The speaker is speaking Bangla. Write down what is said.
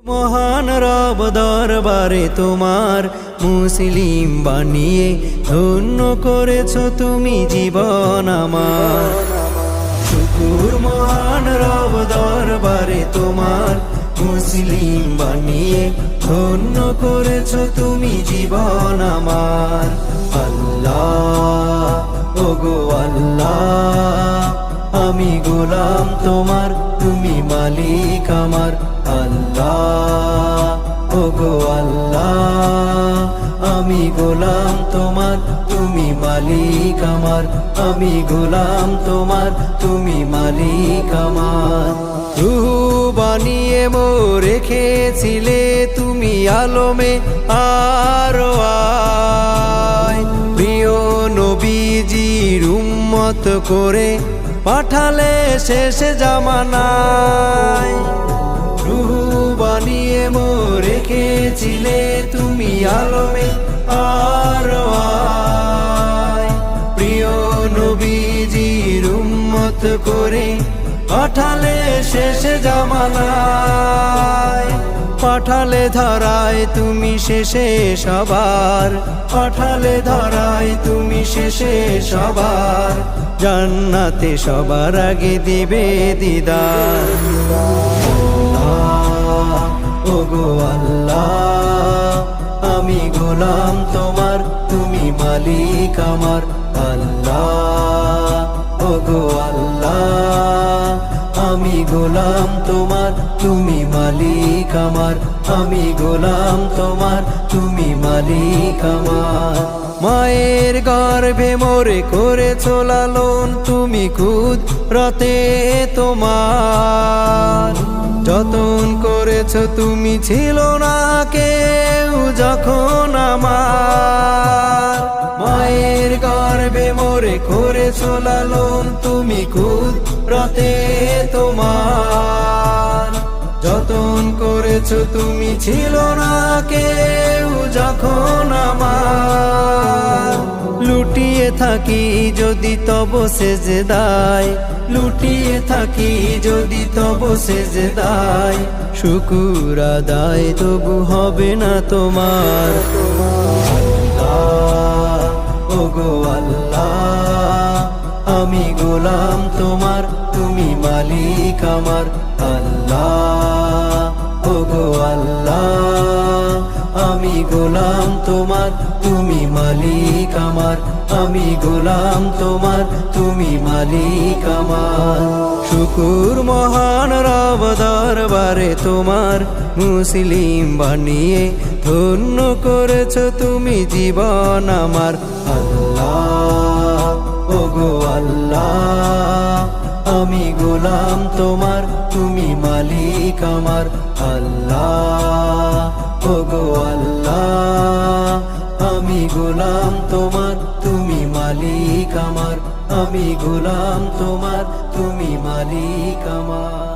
মহান রব দরবারে তোমার মুসলিম বানিয়ে ধন্য করেছো তুমি জীবন আমার। শুকুর মহান রব দরবারে তোমার মুসলিম বানিয়ে ধন্য করেছো তুমি জীবন আমার। আল্লাহ ওগো আল্লাহ, আমি গোলাম তোমার, তুমি মালিক আমার। আল্লাহ ওগো আল্লাহ, আমি গোলাম তোমার, তুমি মালিক আমার। আমি গোলাম তোমার, তুমি মালিক আমার। রূহ বানিয়ে রেখেছিলে তুমি আলমে আরো আয়, প্রিয় নবীজির উম্মত করে পাঠালে শেষ জামানায়। রূহ বানিয়ে রেখেছিলে তুমি আলমে আরো আয়, প্রিয় নবীজির উম্মত করে পাঠালে শেষ জামানায়। পাঠালে ধরায় তুমি শেষে সবার, পাঠালে ধরায় তুমি শেষে সবার। জান্নাতে সবার আগে দিবে দিদার। ওগো আল্লাহ, আমি গোলাম তোমার, তুমি মালিক আমার। আল্লাহ ওগো আল্লাহ, আমি গোলাম তোমার, তুমি মালিক আমার। আমি গোলাম তোমার, তুমি মালিক আমার। মায়ের গর্ভে করেছো লালন, তুমি কুদরতে তোমার। যতন করেছো তুমি, ছিল না কেউ যখন আমার। মায়ের গর্ভে করেছো লালন, তুমি কুদরতে তোমার। যতন করেছো তুমি, ছিল না কেউ যখন আমার। লুটিয়ে থাকি যদি তব সেজদায়, লুটিয়ে থাকি যদি তব সেজদায়। শুকুর আদায় তবু হবে না তোমার। আল্লাহ ওগো আল্লাহ, আমি গোলাম তোমার, তুমি মালিক আমার। আল্লাহ ওগো আল্লাহ, আমি গোলাম তোমার, তুমি মালিক আমার। আমি গোলাম তোমার, তুমি মালিক আমার। শুকুর মহান রব দরবারে তোমার মুসলিম বানিয়ে ধন্য করেছো তুমি জীবন আমার। আল্লাহ ওগো আল্লাহ, আমি গোলাম তোমার, তুমি মালিক আমার। আল্লাহ ওগো আল্লাহ, আমি গোলাম তোমার, তুমি মালিক আমার। আমি গোলাম তোমার, তুমি মালিক আমার।